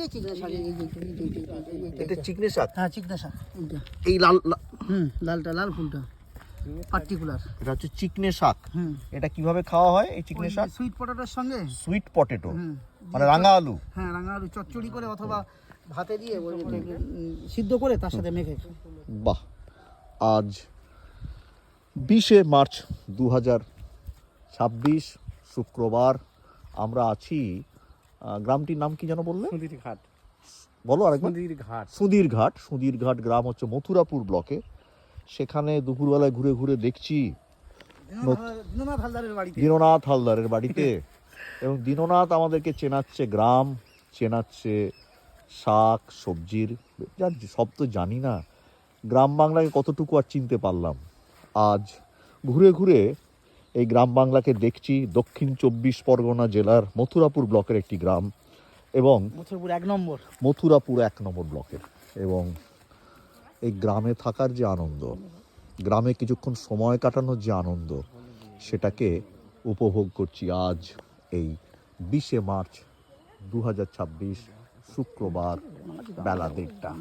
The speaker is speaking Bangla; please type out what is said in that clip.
এটাই চিকনা শাক, এটা চিকনে শাক। হ্যাঁ চিকনা শাক এইটা। এই লাল লালটা, লাল ফুলটা পার্টিকুলার। এটা হচ্ছে চিকনে শাক। এটা কিভাবে খাওয়া হয় এই চিকনে শাক? সুইট পটেটোর সঙ্গে। সুইট পটেটো মানে রাঙা আলু। হ্যাঁ রাঙা আলু চচ্চড়ি করে অথবা ভাতে দিয়ে সিদ্ধ করে তার সাথে মেখে। বাহ। আজ 20শে মার্চ 2026 শুক্রবার। আমরা আছি, গ্রামটির নাম কি যেন বললে? সুধীরঘাট। বলো আরেকবার। সুধীরঘাট। সুধীরঘাট গ্রাম হচ্ছে মথুরাপুর ব্লকে। সেখানে দুপুরবেলায় ঘুরে ঘুরে দেখছি দীননাথ হালদারের বাড়িতে এবং দীননাথ আমাদেরকে চেনাচ্ছে গ্রাম, চেনাচ্ছে শাক সবজির, সব তো জানি না, গ্রাম বাংলাকে কতটুকু আর চিনতে পারলাম। আজ ঘুরে ঘুরে এই গ্রাম বাংলাকে দেখছি। দক্ষিণ 24 পরগনা জেলার মথুরাপুর ব্লকের একটি গ্রাম এবং মথুরাপুর 1 নম্বর, মথুরাপুর 1 নম্বর ব্লকের। এবং এই গ্রামে থাকার যে আনন্দ, গ্রামে কিছুক্ষণ সময় কাটানোর যে আনন্দ, সেটাকে উপভোগ করছি আজ এই 20শে মার্চ 2026 শুক্রবার বেলা 1:30।